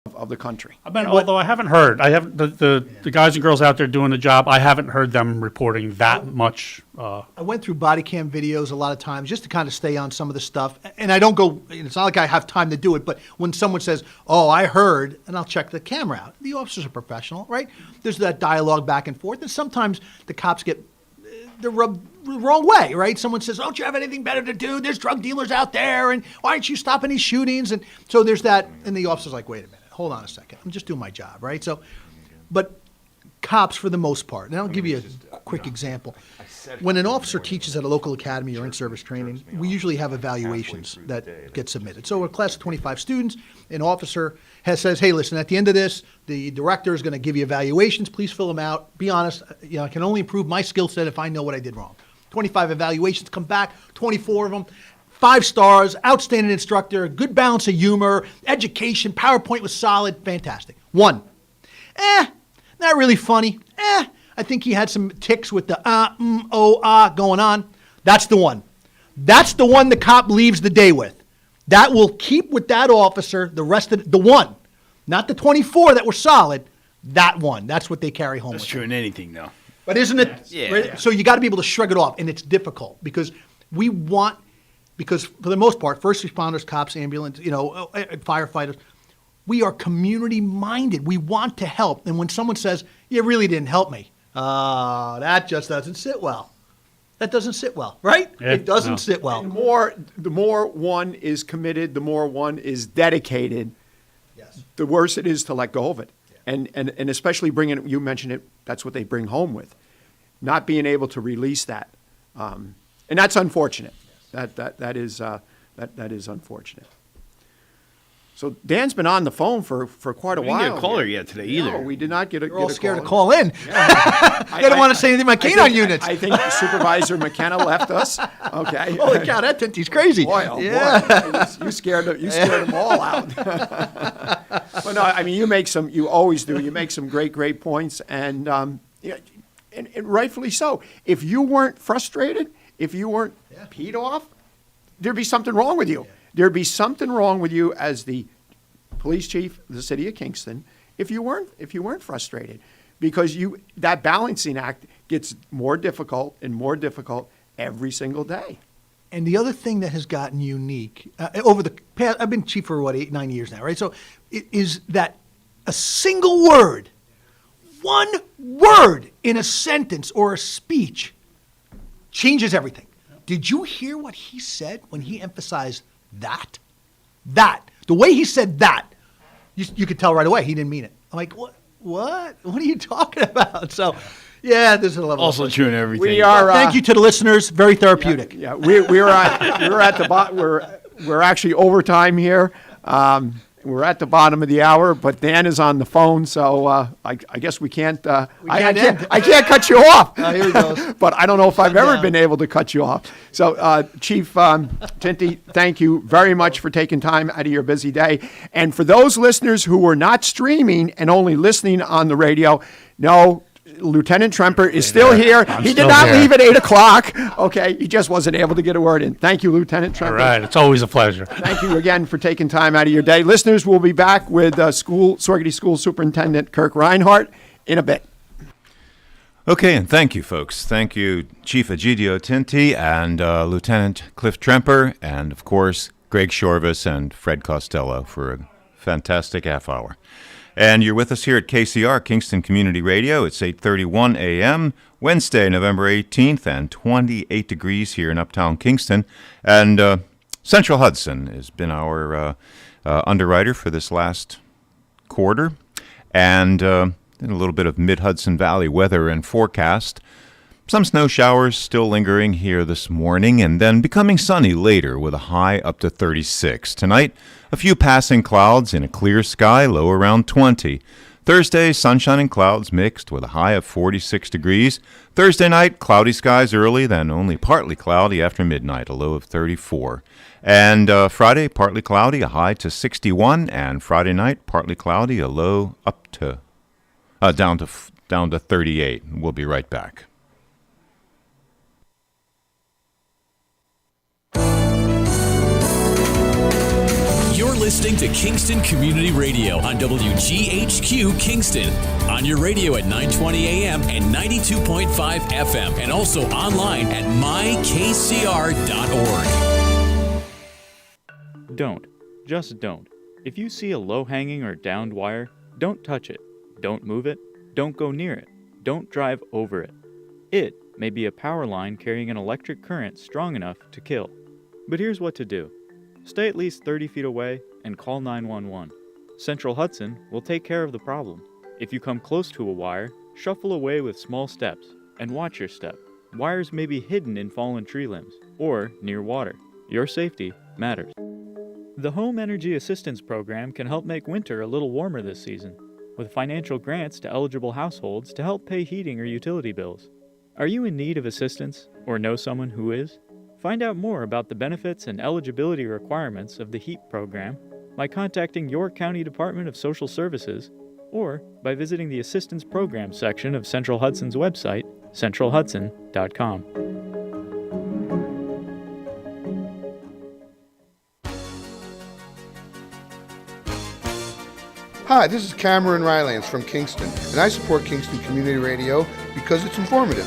of the country. Although I haven't heard, I haven't the guys and girls out there doing the job. I haven't heard them reporting that much. I went through body cam videos a lot of times just to kind of stay on some of the stuff. And I don't go. It's not like I have time to do it. But when someone says, "Oh, I heard," and I'll check the camera out. The officers are professional, right? There's that dialogue back and forth, and sometimes the cops get they're rubbed the wrong way, right? Someone says, "Don't you have anything better to do? There's drug dealers out there, and why aren't you stopping these shootings?" And so there's that, and the officer's like, "Wait a minute. Hold on a second. I'm just doing my job," right? So, but cops, for the most part, and I'll give you a quick example. When an officer teaches at a local academy or in-service training, we usually have evaluations that get submitted. So a class of 25 students, an officer says, "Hey, listen, at the end of this, the director is going to give you evaluations. Please fill them out. Be honest. I can only improve my skill set if I know what I did wrong." 25 evaluations come back, 24 of them. 5 stars, outstanding instructor, good balance of humor, education, PowerPoint was solid, fantastic. 1, not really funny. I think he had some tics with the going on. That's the one. That's the one the cop leaves the day with. That will keep with that officer the rest of the one. Not the 24 that were solid, that one. That's what they carry home with. That's true in anything, though. But isn't it? Yeah. Right? So you got to be able to shrug it off, and it's difficult because because for the most part, first responders, cops, ambulance, firefighters, we are community minded. We want to help. And when someone says, "You really didn't help me," that just doesn't sit well. That doesn't sit well, right? Yeah, it doesn't sit well. The more one is committed, the more one is dedicated, Yes. the worse it is to let go of it. And especially bringing, you mentioned it, that's what they bring home with. Not being able to release that. And that's unfortunate. That is unfortunate. So Dan's been on the phone for quite a We while. didn't get a caller yet today either. No, we did not get a. You're all get a scared to call call in. They don't want to say anything about canine units. I think Supervisor McKenna left us. Okay. Holy cow, that Tinty's crazy. Boy, oh boy, you scared them all out. But no, I mean, you always do. You make some great points, and rightfully so. If you weren't frustrated, if you weren't peed off, there'd be something wrong with you. There'd be something wrong with you as the police chief of the city of Kingston if you weren't frustrated, because that balancing act gets more difficult and more difficult every single day. And the other thing that has gotten unique over the past, I've been chief for 8-9 years now, right? So it is that a single word, one word in a sentence or a speech changes everything. Did you hear what he said when he emphasized that? The way he said that, you could tell right away he didn't mean it. I'm like, what? What are you talking about? So, yeah, there's a level. Also true in everything. We are. Thank you to the listeners. Very therapeutic. Yeah, we're at the bottom. We're actually overtime here. We're at the bottom of the hour, but Dan is on the phone, so I guess we can't. I can't cut you off. Here he goes. But I don't know if I've ever been able to cut you off. So, Chief Tinty, thank you very much for taking time out of your busy day. And for those listeners who were not streaming and only listening on the radio, no. Lieutenant Tremper is still here. He did not leave at 8 o'clock. Okay, he just wasn't able to get a word in. Thank you, Lieutenant Tremper. All right, it's always a pleasure. Thank you again for taking time out of your day. Listeners, we'll be back with Saugerty School Superintendent Kirk Reinhardt in a bit. Okay, and thank you, folks. Thank you, Chief Egidio Tinty and Lieutenant Cliff Tremper, and, of course, Greg Shorvis and Fred Costello for a fantastic half hour. And you're with us here at KCR, Kingston Community Radio. It's 8:31 a.m., Wednesday, November 18th, and 28 degrees here in Uptown Kingston. And Central Hudson has been our underwriter for this last quarter. And a little bit of mid-Hudson Valley weather and forecast. Some snow showers still lingering here this morning, and then becoming sunny later with a high up to 36. Tonight, a few passing clouds in a clear sky, low around 20. Thursday, sunshine and clouds mixed with a high of 46 degrees. Thursday night, cloudy skies early, then only partly cloudy after midnight, a low of 34. And Friday, partly cloudy, a high to 61. And Friday night, partly cloudy, a low up to down to 38. We'll be right back. listening to Kingston Community Radio on WGHQ Kingston. On your radio at 920 AM and 92.5 FM. And also online at mykcr.org. Just don't. If you see a low-hanging or downed wire, don't touch it. Don't move it. Don't go near it. Don't drive over it. It may be a power line carrying an electric current strong enough to kill. But here's what to do. Stay at least 30 feet away and call 911. Central Hudson will take care of the problem. If you come close to a wire, shuffle away with small steps and watch your step. Wires may be hidden in fallen tree limbs or near water. Your safety matters. The Home Energy Assistance Program can help make winter a little warmer this season, with financial grants to eligible households to help pay heating or utility bills. Are you in need of assistance or know someone who is? Find out more about the benefits and eligibility requirements of the HEAP program by contacting your County Department of Social Services or by visiting the Assistance Program section of Central Hudson's website, centralhudson.com. Hi, this is Cameron Rylance from Kingston, and I support Kingston Community Radio because it's informative.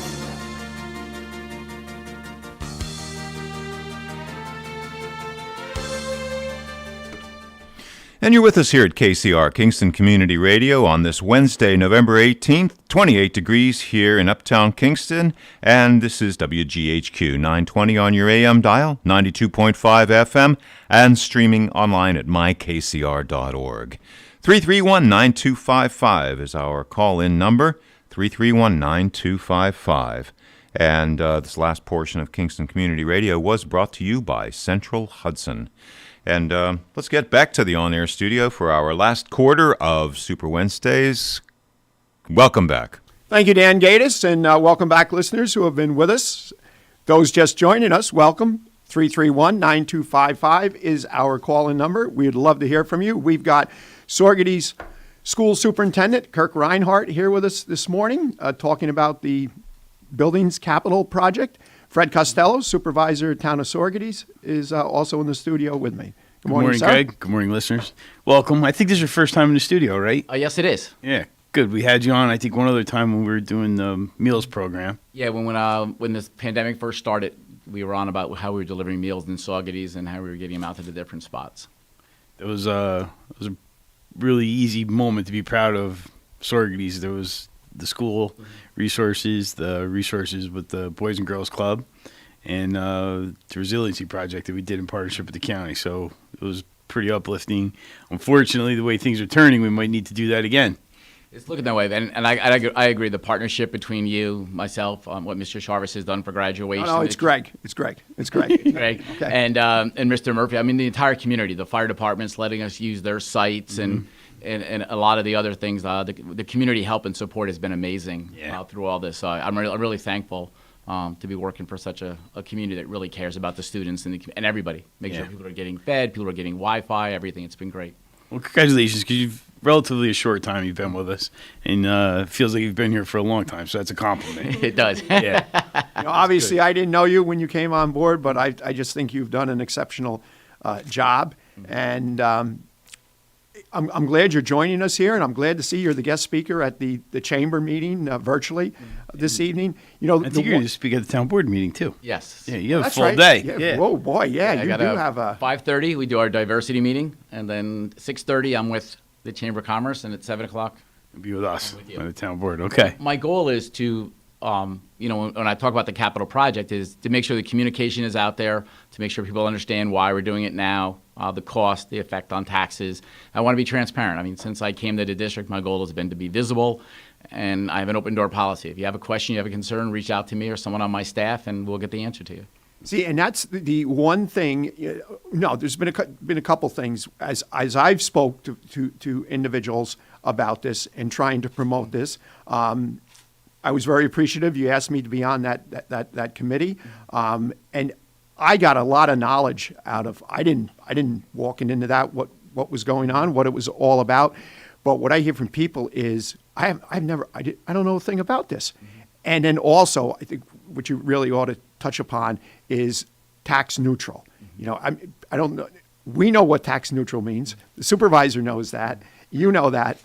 And you're with us here at KCR, Kingston Community Radio, on this Wednesday, November 18th, 28 degrees here in Uptown Kingston. And this is WGHQ 920 on your AM dial, 92.5 FM, and streaming online at mykcr.org. 331-9255 is our call-in number, 331-9255. And this last portion of Kingston Community Radio was brought to you by Central Hudson. And let's get back to the on-air studio for our last quarter of Super Wednesdays. Welcome back. Thank you, Dan Gatiss, and welcome back, listeners who have been with us. Those just joining us, welcome. 331-9255 is our call-in number. We'd love to hear from you. We've got Saugerties School Superintendent Kirk Reinhardt here with us this morning, talking about the Buildings Capital Project. Fred Costello, Supervisor at Town of Saugerties, is also in the studio with me. Good morning, sir. Greg. Good morning, listeners. Welcome. I think this is your first time in the studio, right? Yes, it is. Yeah, good. We had you on, I think, one other time when we were doing the meals program. Yeah, when this pandemic first started, we were on about how we were delivering meals in Saugerties and how we were getting them out to the different spots. It was a really easy moment to be proud of Saugerties. There was the school resources, the resources with the Boys and Girls Club, and the Resiliency Project that we did in partnership with the county. So it was pretty uplifting. Unfortunately, the way things are turning, we might need to do that again. It's looking that way, and I agree. The partnership between you, myself, what Mr. Sharvis has done for graduation. No, it's Greg. It's Greg. Greg. Okay. And Mr. Murphy. I mean, the entire community, the fire department's letting us use their sites and a lot of the other things. The community help and support has been amazing through all this. So I'm really thankful to be working for such a community that really cares about the students and everybody. Make sure people are getting fed, people are getting Wi-Fi, everything. It's been great. Well, congratulations, because you've relatively a short time you've been with us, and it feels like you've been here for a long time, so that's a compliment. It does. Yeah. Obviously, I didn't know you when you came on board, but I just think you've done an exceptional job, and I'm glad you're joining us here, and I'm glad to see you're the guest speaker at the chamber meeting virtually this evening. You know, I think you're going to speak at the town board meeting, too. Yes. Yeah, you have That's a full right. day. Yeah. Whoa, boy, you do have a... 5:30, we do our diversity meeting, and then 6:30, I'm with the Chamber of Commerce, and at 7 o'clock... Be with us on the town board. Okay. My goal is to, when I talk about the capital project, is to make sure the communication is out there, to make sure people understand why we're doing it now, the cost, the effect on taxes. I want to be transparent. I mean, since I came to the district, my goal has been to be visible, and I have an open door policy. If you have a question, you have a concern, reach out to me or someone on my staff, and we'll get the answer to you. See, and that's the one thing. There's been a couple things as I've spoke to individuals about this and trying to promote this. I was very appreciative. You asked me to be on that committee, and I got a lot of knowledge out of. I didn't walk into that what was going on, what it was all about. But what I hear from people is I don't know a thing about this. And then also, I think what you really ought to touch upon is tax neutral. I don't know. We know what tax neutral means. The supervisor knows that. You know that.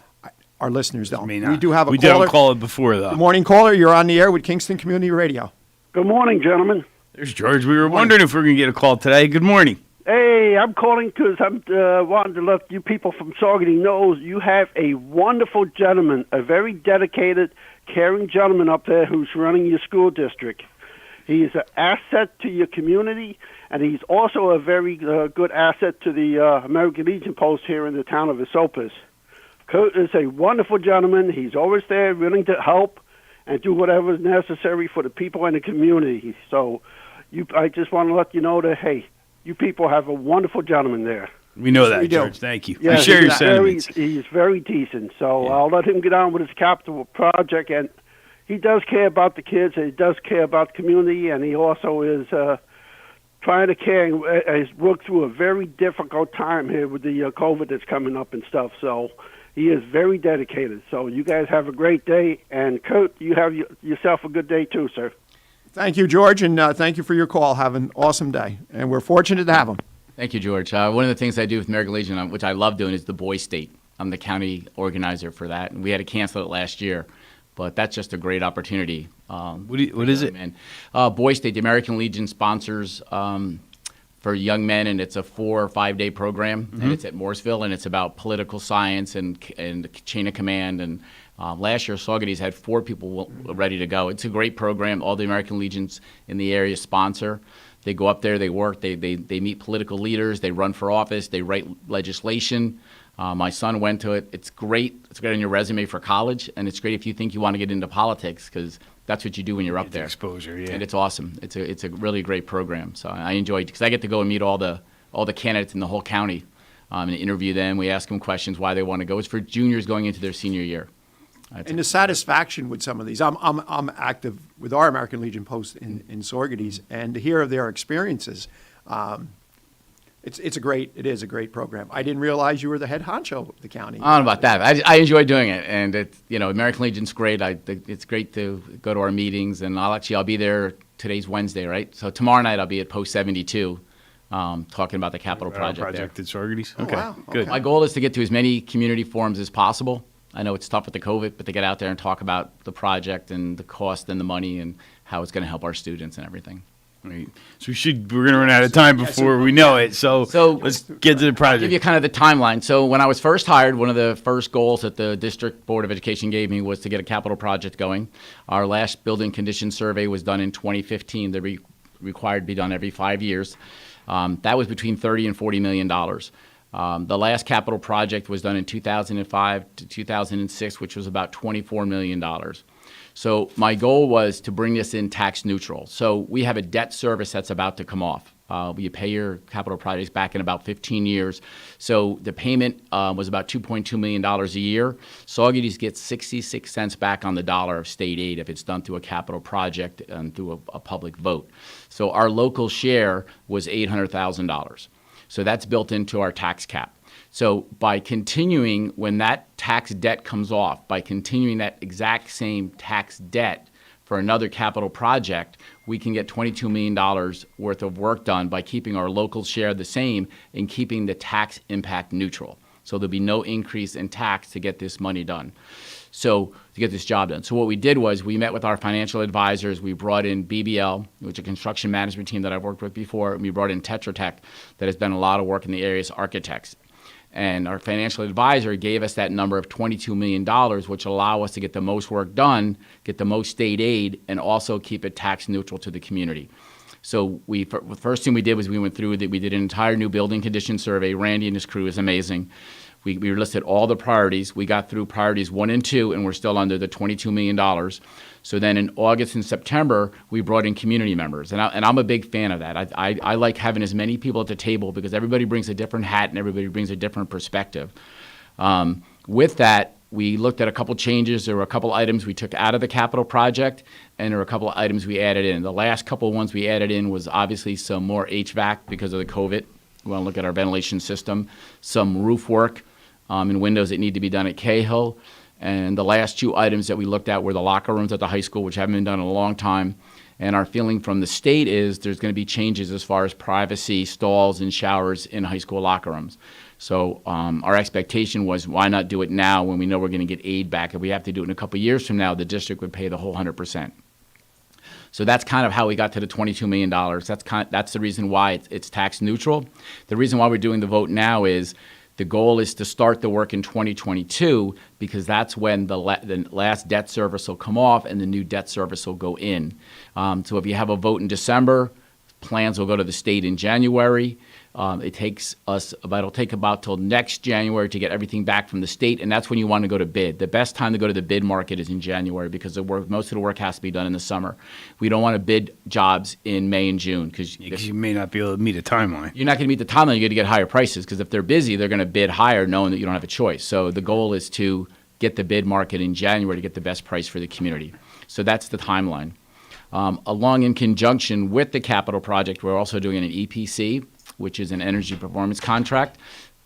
Our listeners don't. I mean, we do have a we caller. didn't call it before, though. Good morning, caller. You're on the air with Kingston Community Radio. Good morning, gentlemen. There's George. We were wondering if we were going to get a call today. Good morning. Hey, I'm calling because I'm wanting to let you people from Saugerty know you have a wonderful gentleman, a very dedicated, caring gentleman up there who's running your school district. He's an asset to your community, and he's also a very good asset to the American Legion post here in the town of Esopus. Kurt is a wonderful gentleman. He's always there, willing to help and do whatever is necessary for the people in the community. So I just want to let you know that, hey, you people have a wonderful gentleman there. We know that, We do. George. Thank you. Yeah, we share your he's sentiments. He's very decent. So I'll let him get on with his capital project. And he does care about the kids, and he does care about the community, and he also is trying to care and has worked through a very difficult time here with the COVID that's coming up and stuff. So he is very dedicated. So you guys have a great day. And, Kurt, you have yourself a good day too, sir. Thank you, George, and thank you for your call. Have an awesome day. And we're fortunate to have him. Thank you, George. One of the things I do with American Legion, which I love doing, is the Boys State. I'm the county organizer for that, and we had to cancel it last year, but that's just a great opportunity. What is it? Boys State, the American Legion sponsors for young men, and it's a 4 or 5 day program, and it's at Mooresville, and it's about political science and chain of command. And last year, Saugerties had 4 people ready to go. It's a great program. All the American Legions in the area sponsor. They go up there, they work, they meet political leaders, they run for office, they write legislation. My son went to it. It's great. It's great on your resume for college, and it's great if you think you want to get into politics, because that's what you do when you're up there. Exposure, yeah. And it's awesome. It's a really great program. So I enjoy it because I get to go and meet all the candidates in the whole county and interview them. We ask them questions why they want to go. It's for juniors going into their senior year. And the satisfaction with some of these, I'm active with our American Legion post in Saugerties, and to hear of their experiences, it is a great program. I didn't realize you were the head honcho of the county. I don't know about that. I enjoy doing it, and American Legion's great. It's great to go to our meetings, and I'll be there. Today's Wednesday, right? So tomorrow night I'll be at Post 72, talking about the capital project there. at Saugerties. Oh, Okay, wow. good. My goal is to get to as many community forums as possible. I know it's tough with the COVID, but to get out there and talk about the project and the cost and the money and how it's going to help our students and everything. Right. So we're going to run out of time before we know it. So let's get to the project. I'll give you kind of the timeline. So when I was first hired, one of the first goals that the District Board of Education gave me was to get a capital project going. Our last building condition survey was done in 2015. They're required to be done every 5 years. That was between $30 and $40 million. The last capital project was done in 2005 to 2006, which was about $24 million. So my goal was to bring this in tax neutral. So we have a debt service that's about to come off. You pay your capital projects back in about 15 years. So the payment was about $2.2 million a year. Saugerties gets 66 cents back on the dollar of state aid if it's done through a capital project and through a public vote. So our local share was $800,000. So that's built into our tax cap. So by continuing, when that tax debt comes off, by continuing that exact same tax debt for another capital project, we can get $22 million worth of work done by keeping our local share the same and keeping the tax impact neutral. So there'll be no increase in tax to get this money done. So to get this job done. So what we did was we met with our financial advisors. We brought in BBL, which is a construction management team that I've worked with before. And we brought in Tetra Tech that has done a lot of work in the area as architects. And our financial advisor gave us that number of $22 million, which will allow us to get the most work done, get the most state aid, and also keep it tax neutral to the community. So the first thing we did was we went through that. We did an entire new building condition survey. Randy and his crew is amazing. We listed all the priorities. We got through priorities 1 and 2, and we're still under the $22 million. So then in August and September, we brought in community members. And I'm a big fan of that. I like having as many people at the table because everybody brings a different hat and everybody brings a different perspective. With that, we looked at a couple changes. There were a couple items we took out of the capital project, and there were a couple items we added in. The last couple ones we added in was obviously some more HVAC because of the COVID. We want to look at our ventilation system, some roof work and windows that need to be done at Cahill. And the last 2 items that we looked at were the locker rooms at the high school, which haven't been done in a long time, And our feeling from the state is there's going to be changes as far as privacy, stalls, and showers in high school locker rooms. So our expectation was, why not do it now when we know we're going to get aid back? If we have to do it in a couple of years from now, the district would pay the whole 100%. So that's kind of how we got to the $22 million. That's the reason why it's tax neutral. The reason why we're doing the vote now is the goal is to start the work in 2022, because that's when the last debt service will come off and the new debt service will go in. So if you have a vote in December, plans will go to the state in January. It'll take about till next January to get everything back from the state, and that's when you want to go to bid. The best time to go to the bid market is in January, because most of the work has to be done in the summer. We don't want to bid jobs in May and June, because you may not be able to meet a timeline. you're not going to meet the timeline. You're going to get higher prices, because if they're busy, they're going to bid higher knowing that you don't have a choice. So the goal is to get the bid market in January to get the best price for the community. So that's the timeline. Along in conjunction with the capital project, we're also doing an EPC, which is an energy performance contract.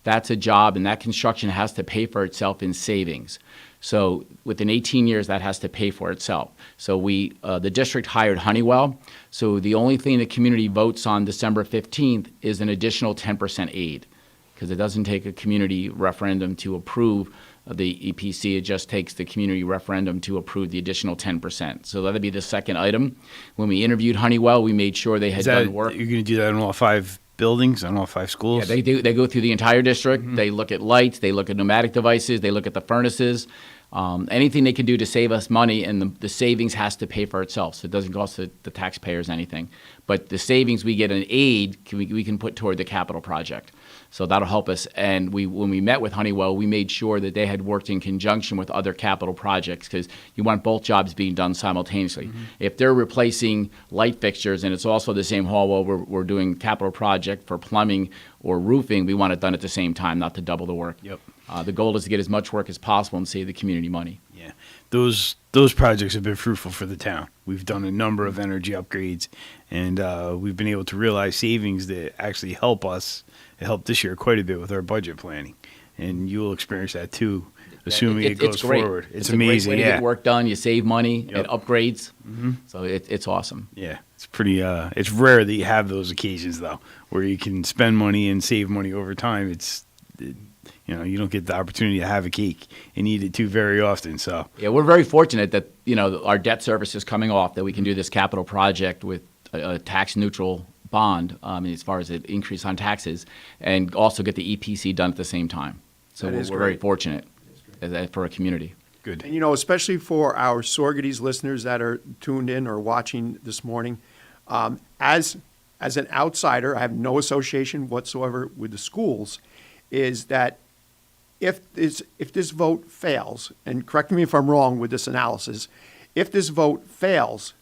That's a job, and that construction has to pay for itself in savings. So within 18 years, that has to pay for itself. So the district hired Honeywell. So the only thing the community votes on December 15th is an additional 10% aid, because it doesn't take a community referendum to approve the EPC. It just takes the community referendum to approve the additional 10%. So that'll be the second item. When we interviewed Honeywell, we made sure they had done work. You're going to do that in all 5 buildings, on all 5 schools? Yeah, they do. They go through the entire district. They look at lights. They look at pneumatic devices. They look at the furnaces. Anything they can do to save us money, and the savings has to pay for itself. So it doesn't cost the taxpayers anything. But the savings we get in aid, we can put toward the capital project. So that'll help us. And when we met with Honeywell, we made sure that they had worked in conjunction with other capital projects, because you want both jobs being done simultaneously. If they're replacing light fixtures and it's also the same hall while we're doing capital project for plumbing or roofing, we want it done at the same time, not to double the work. Yep. The goal is to get as much work as possible and save the community money. Yeah, those projects have been fruitful for the town. We've done a number of energy upgrades, and we've been able to realize savings that actually help us. It helped this year quite a bit with our budget planning, and you will experience that too, assuming it goes great. forward. It's a amazing. Great way to yeah, get work done. You save money. Yep. It upgrades. So it's awesome. yeah, it's pretty. It's rare that you have those occasions though, where you can spend money and save money over time. You don't get the opportunity to have a cake and eat it too very often. So yeah, we're very fortunate that our debt service is coming off, that we can do this capital project with a tax neutral bond, as far as an increase on taxes, and also get the EPC done at the same time. So we're very fortunate for a community. good. And, especially for our Sorgeties listeners that are tuned in or watching this morning, as an outsider, I have no association whatsoever with the schools, is that if this vote fails, and correct me if I'm wrong with this analysis, if this vote fails,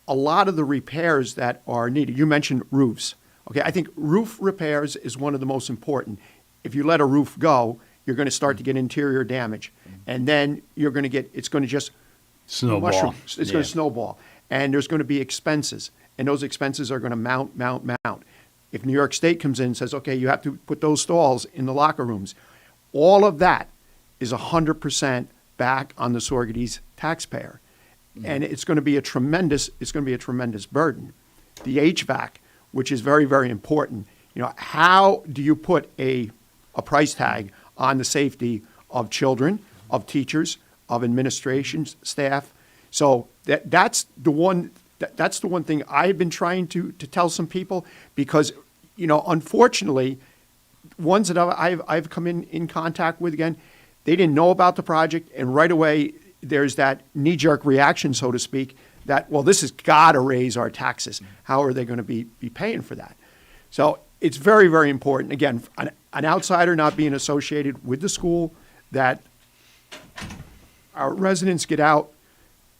a lot of the repairs that are needed, you mentioned roofs. Okay, I think roof repairs is one of the most important. If you let a roof go, you're going to start to get interior damage, and then you're going to get, it's going to just Snowball. mushroom. It's going Yeah. to snowball, and there's going to be expenses, and those expenses are going to mount. If New York State comes in and says, okay, you have to put those stalls in the locker rooms, all of that is 100% back on the Sorgeties taxpayer, and it's going to be a tremendous burden. The HVAC, which is very, very important. How do you put a price tag on the safety of children, of teachers, of administration staff? So that's the one thing I've been trying to tell some people, because unfortunately, ones that I've come in contact with, again, they didn't know about the project, and right away there's that knee-jerk reaction, so to speak, that, well, this has got to raise our taxes. How are they going to be paying for that? So it's very, very important, again, an outsider not being associated with the school, that our residents get out,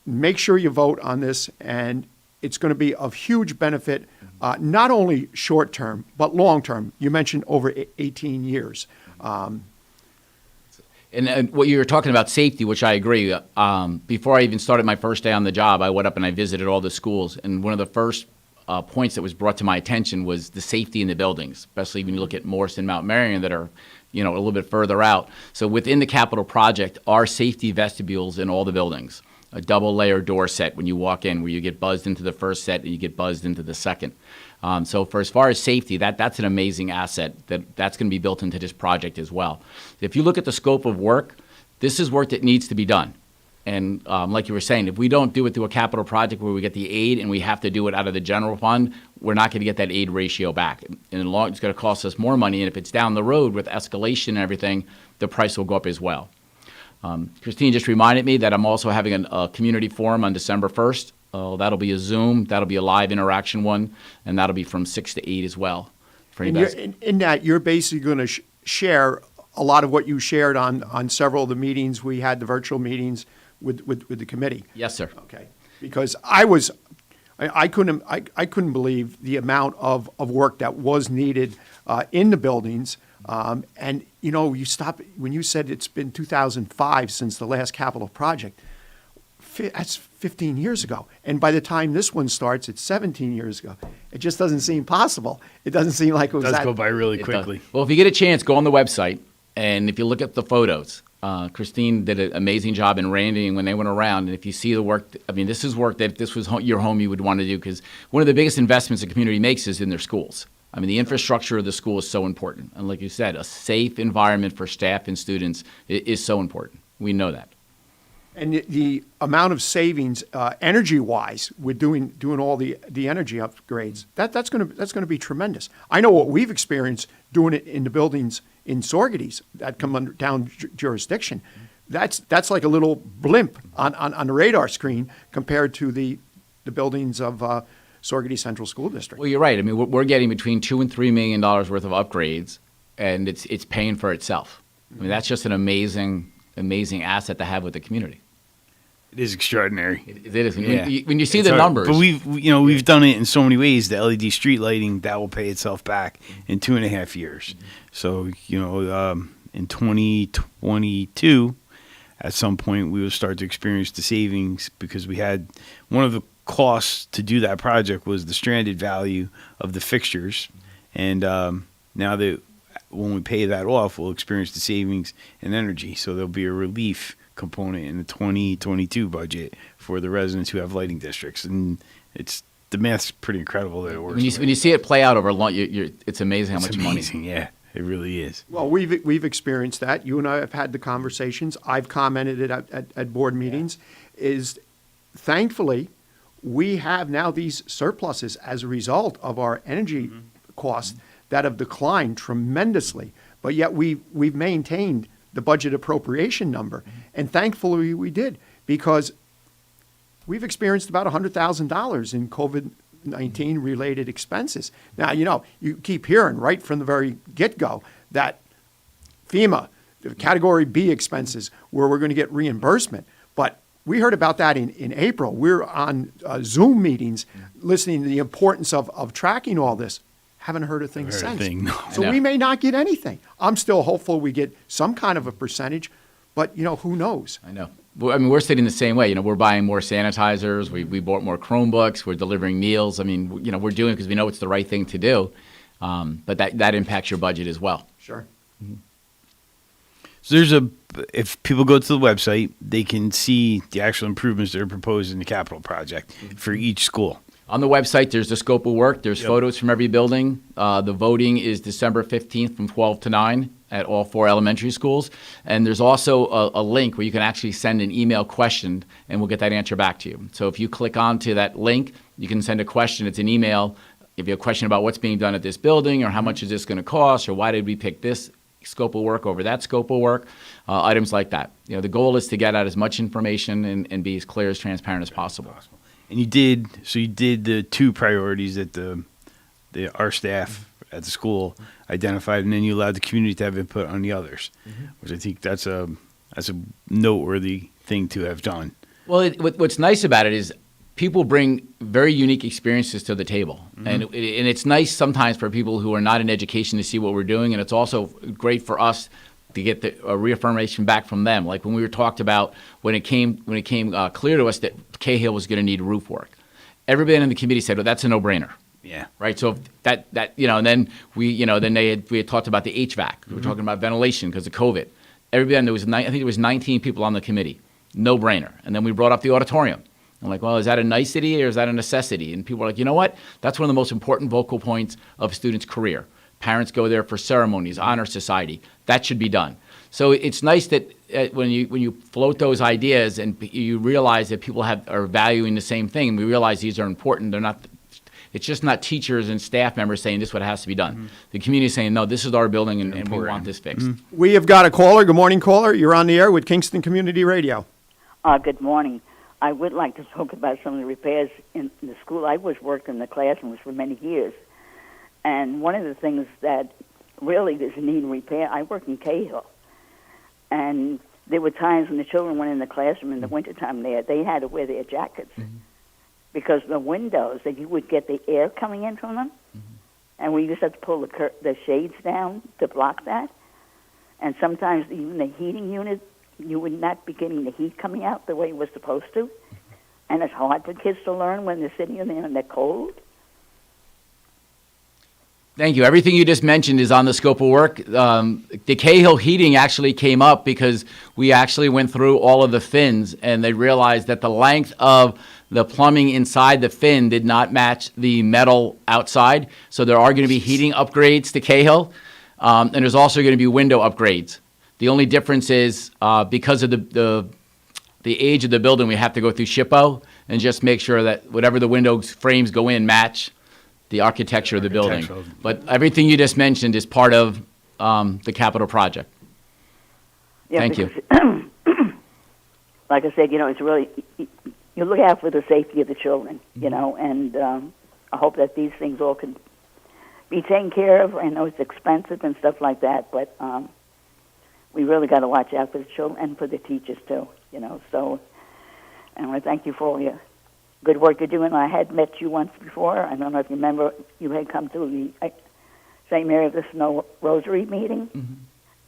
make sure you vote on this, and it's going to be of huge benefit, not only short-term, but long-term. You mentioned over 18 years. And what you were talking about, safety, which I agree. Before I even started my first day on the job, I went up and I visited all the schools. And one of the first points that was brought to my attention was the safety in the buildings, especially when you look at Morris and Mount Marion that are, a little bit further out. So within the capital project are safety vestibules in all the buildings. a double layer door set when you walk in, where you get buzzed into the first set and you get buzzed into the second. So for as far as safety, that's an amazing asset that's going to be built into this project as well. If you look at the scope of work, this is work that needs to be done. And like you were saying, if we don't do it through a capital project where we get the aid and we have to do it out of the general fund, we're not going to get that aid ratio back. And it's going to cost us more money. And if it's down the road with escalation and everything, the price will go up as well. Christine just reminded me that I'm also having a community forum on December 1st. That'll be a Zoom. That'll be a live interaction one. And that'll be from 6 to 8 as well. For And anybody. in that, you're basically going to share a lot of what you shared on several of the meetings. We had the virtual meetings with the committee. Yes, sir. Okay. Because I couldn't believe the amount of work that was needed in the buildings. And, you know, when you said it's been 2005 since the last capital project, that's 15 years ago. And by the time this one starts, it's 17 years ago. It just doesn't seem possible. It doesn't seem like it was It does that. go by really It does. quickly. Well, if you get a chance, go on the website, and if you look at the photos, Christine did an amazing job, and Randy, and when they went around, and if you see the work, I mean, this is work that if this was your home, you would want to do, because one of the biggest investments a community makes is in their schools. I mean, the infrastructure of the school is so important. And like you said, a safe environment for staff and students is so important. We know that. And the amount of savings, energy-wise, with doing all the energy upgrades, that's going to be tremendous. I know what we've experienced doing it in the buildings in Sorgeties that come under town jurisdiction. That's like a little blimp on the radar screen compared to the buildings of Sorgety Central School District. Well, you're right. I mean, we're getting between $2 and $3 million worth of upgrades, and it's paying for itself. I mean, that's just an amazing asset to have with the community. It is extraordinary. It is. Yeah. When you see It's the hard. numbers. But we've done it in so many ways. The LED street lighting, that will pay itself back in 2.5 years. So, in 2022, at some point, we will start to experience the savings, because we had one of the costs to do that project was the stranded value of the fixtures. And now that when we pay that off, we'll experience the savings in energy. So there'll be a relief component in the 2022 budget for the residents who have lighting districts. And the math's pretty incredible that it works. When you see it play out over long, it's amazing how much money. Amazing, yeah. It really is. Well, we've experienced that. You and I have had the conversations. I've commented it at board meetings. Is thankfully we have now these surpluses as a result of our energy costs that have declined tremendously. But yet we've maintained the budget appropriation number, and thankfully we did, because we've experienced about $100,000 in COVID-19 related expenses. Now, you keep hearing right from the very get-go that FEMA, the Category B expenses, where we're going to get reimbursement. But we heard about that in April. We're on Zoom meetings listening to the importance of tracking all this. Haven't heard a thing since. No. So I know. we may not get anything. I'm still hopeful we get some kind of a percentage, but, who knows? I know. Well, I mean, we're sitting the same way. We're buying more sanitizers. We bought more Chromebooks. We're delivering meals. I mean, we're doing it because we know it's the right thing to do. But that impacts your budget as well. Sure. So if people go to the website, they can see the actual improvements that are proposed in the capital project for each school. On the website, there's the scope of work. There's photos from every building. The voting is December 15th from 12 to 9 at all 4 elementary schools. And there's also a link where you can actually send an email question, and we'll get that answer back to you. So if you click onto that link, you can send a question. It's an email. If you have a question about what's being done at this building, or how much is this going to cost, or why did we pick this scope of work over that scope of work, items like that. The goal is to get out as much information and be as clear, as transparent as possible. And you did the 2 priorities that our staff at the school identified, and then you allowed the community to have input on the others, which I think that's a noteworthy thing to have done. Well, what's nice about it is people bring very unique experiences to the table. And it's nice sometimes for people who are not in education to see what we're doing, and it's also great for us to get the reaffirmation back from them. Like when we were talked about, when it came clear to us that Cahill was going to need roof work, everybody in the committee said, well, that's a no-brainer. Yeah. Right. So that and then we had talked about the HVAC. We were talking about ventilation because of COVID. Everybody, I think there was 19 people on the committee. no brainer. And then we brought up the auditorium. I'm like, well, is that a nicety or is that a necessity? And people are like, you know what? That's one of the most important vocal points of a student's career. Parents go there for ceremonies, honor society. That should be done. So it's nice that when you float those ideas and you realize that people are valuing the same thing, we realize these are important. They're not. It's just not teachers and staff members saying this is what has to be done. Mm-hmm. The community is saying, no, this is our building and we want this fixed. Mm-hmm. We have got a caller. Good morning, caller. You're on the air with Kingston Community Radio. Good morning. I would like to talk about some of the repairs in the school. I worked in the classrooms for many years. And one of the things that really is needing repair, I work in Cahill. And there were times when the children went in the classroom in the wintertime there, they had to wear their jackets. Mm-hmm. Because the windows, that you would get the air coming in from them. Mm-hmm. And we used to have to pull the shades down to block that. And sometimes even the heating unit, you would not be getting the heat coming out the way it was supposed to. And it's hard for kids to learn when they're sitting in there and they're cold. Thank you. Everything you just mentioned is on the scope of work. The Cahill heating actually came up because we actually went through all of the fins and they realized that the length of the plumbing inside the fin did not match the metal outside. So there are going to be heating upgrades to Cahill, and there's also going to be window upgrades. The only difference is because of the age of the building, we have to go through SHPO and just make sure that whatever the window frames go in match the architecture of the building. But everything you just mentioned is part of the capital project. Yeah, Thank you. Like I said, it's really, you look out for the safety of the children, and I hope that these things all can be taken care of. I know it's expensive and stuff like that, but we really got to watch out for the children and for the teachers too, So I want to thank you for all your good work you're doing. I had met you once before. I don't know if you remember, you had come to the St. Mary of the Snow Rosary meeting, mm-hmm.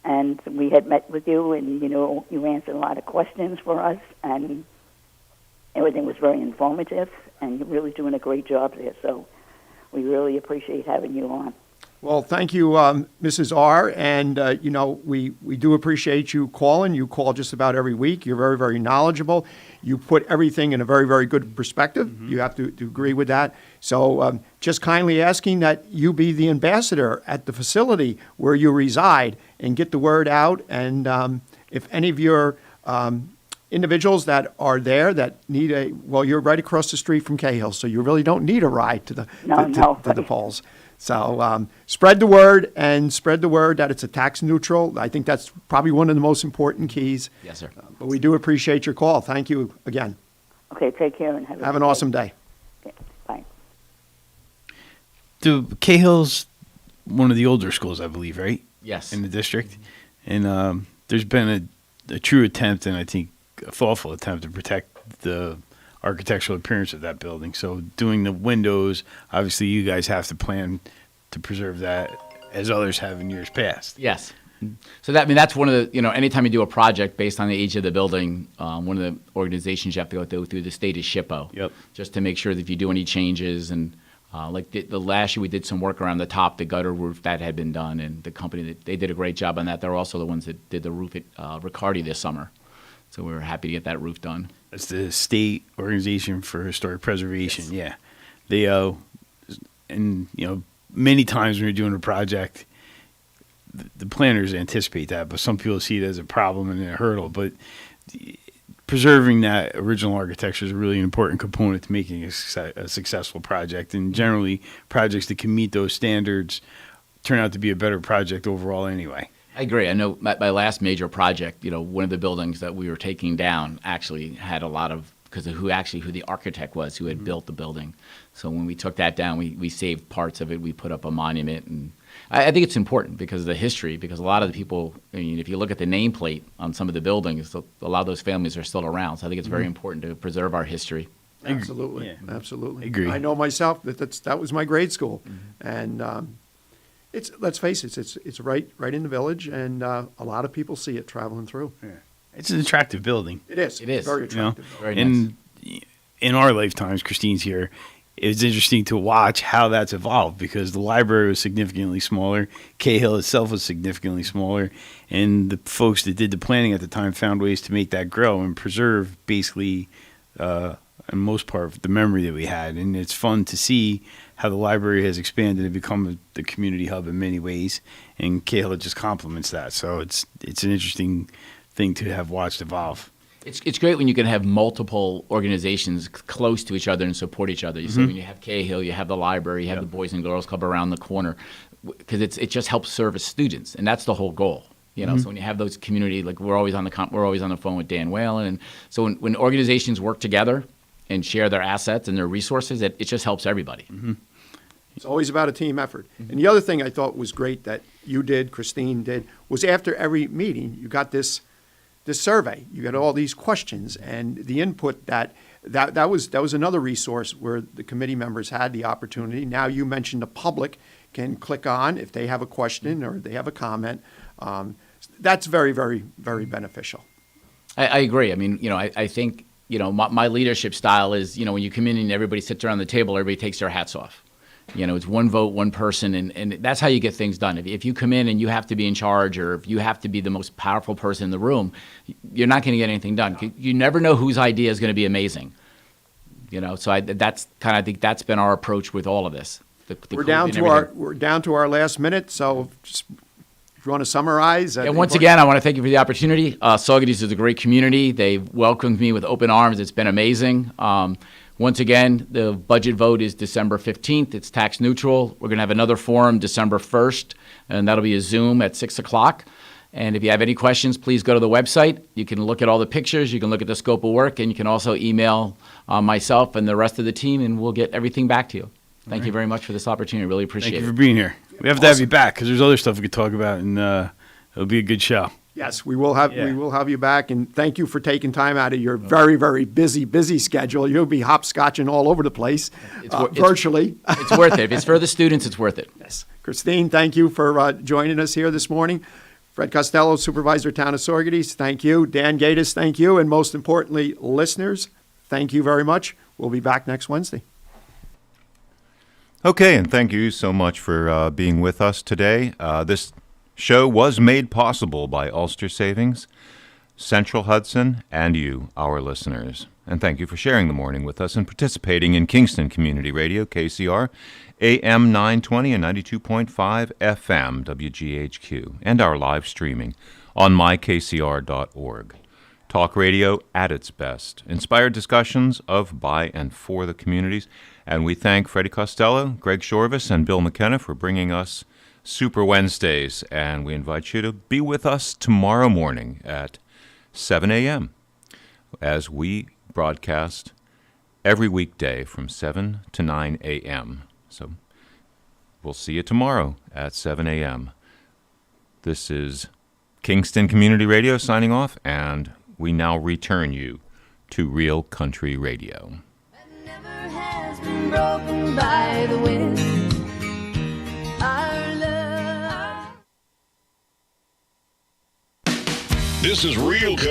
and we had met with you, and you answered a lot of questions for us, and everything was very informative, and you're really doing a great job there. So we really appreciate having you on. Well, thank you, Mrs. R. And, we do appreciate you calling. You call just about every week. You're very, very knowledgeable. You put everything in a very, very good perspective. Mm-hmm. You have to agree with that. So just kindly asking that you be the ambassador at the facility where you reside and get the word out. And if any of your individuals that are there that need you're right across the street from Cahill, so you really don't need a ride to the polls. So spread the word that it's a tax neutral. I think that's probably one of the most important keys. Yes, sir. But we do appreciate your call. Thank you again. Okay, take care and have an awesome day. Okay, bye. The Cahill's one of the older schools, I believe, right? Yes. In the district. And there's been a true attempt, and I think a thoughtful attempt to protect the architectural appearance of that building. So doing the windows, obviously you guys have to plan to preserve that as others have in years past. Yes. So that's one of the, anytime you do a project based on the age of the building, one of the organizations you have to go through the state is SHPO. Yep. Just to make sure that if you do any changes and like the last year we did some work around the top, the gutter roof that had been done, and the company, they did a great job on that. They're also the ones that did the roof at Riccardi this summer. So we were happy to get that roof done. That's the State Organization for Historic Preservation. Yes. Yeah, they and many times when you're doing a project, the planners anticipate that, but some people see it as a problem and a hurdle. But preserving that original architecture is a really important component to making a successful project. And generally, projects that can meet those standards turn out to be a better project overall anyway. I agree. I know my last major project, one of the buildings that we were taking down actually had a lot of, because of who the architect was who had mm-hmm. built the building. So when we took that down, we saved parts of it. We put up a monument. And I think it's important because of the history, because a lot of the people, if you look at the nameplate on some of the buildings, a lot of those families are still around. So I think it's very mm-hmm. important to preserve our history. Absolutely. Yeah. Absolutely. I agree. I know myself that was my grade school. Mm-hmm. And let's face it, it's right in the village, and a lot of people see it traveling through. Yeah. It's an attractive building. It is. It is. Very attractive. Very nice. In our lifetimes, Christine's here, it was interesting to watch how that's evolved because the library was significantly smaller. Cahill itself was significantly smaller. And the folks that did the planning at the time found ways to make that grow and preserve basically, in most part, the memory that we had. And it's fun to see how the library has expanded and become the community hub in many ways. And Cahill just complements that. So it's an interesting thing to have watched evolve. It's great when you can have multiple organizations close to each other and support each other. You see, when you have Cahill, you have the library, you have the Boys and Girls Club around the corner, because it just helps service students, and that's the whole goal. You know, so when you have those community, like we're always on the phone with Dan Whalen, and so when organizations work together and share their assets and their resources, it just helps everybody. It's always about a team effort. And the other thing I thought was great that you did, Christine did, was after every meeting, you got this survey. You got all these questions and the input that was another resource where the committee members had the opportunity. Now you mentioned the public can click on if they have a question or they have a comment. That's very, very, very beneficial. I agree. I mean, I think, my leadership style is, when you come in and everybody sits around the table, everybody takes their hats off. It's one vote, one person, and that's how you get things done. If you come in and you have to be in charge or if you have to be the most powerful person in the room, you're not going to get anything done. You never know whose idea is going to be amazing. So I think that's been our approach with all of this. We're down to our last minute, so just if you want to summarize. And once again, I want to thank you for the opportunity. Saugerties is a great community. They've welcomed me with open arms. It's been amazing. Once again, the budget vote is December 15th. It's tax neutral. We're going to have another forum December 1st, and that'll be a Zoom at 6 o'clock. And if you have any questions, please go to the website. You can look at all the pictures. You can look at the scope of work, and you can also email myself and the rest of the team, and we'll get everything back to you. Thank you very much for this opportunity. Really appreciate it. Thank you for being here. We have to have you back because there's other stuff we could talk about, and it'll be a good show. Yes, we will have you back, and thank you for taking time out of your very, very busy schedule. You'll be hopscotching all over the place, virtually. It's worth it. If it's for the students, it's worth it. Yes. Christine, thank you for joining us here this morning. Fred Costello, Supervisor, Town of Saugerties, thank you. Dan Gatiss, thank you. And most importantly, listeners, thank you very much. We'll be back next Wednesday. Okay, and thank you so much for being with us today. This show was made possible by Ulster Savings, Central Hudson, and you, our listeners. And thank you for sharing the morning with us and participating in Kingston Community Radio, KCR, AM 920 and 92.5 FM, WGHQ, and our live streaming on mykcr.org. Talk radio at its best. Inspired discussions of, by, and for the communities. And we thank Freddie Costello, Greg Shorvis, and Bill McKenna for bringing us Super Wednesdays, and we invite you to be with us tomorrow morning at 7 a.m. as we broadcast every weekday from 7 to 9 a.m. So we'll see you tomorrow at 7 a.m. This is Kingston Community Radio signing off, and we now return you to Real Country Radio. Never has been broken by the wind. Our love. This is Real Country.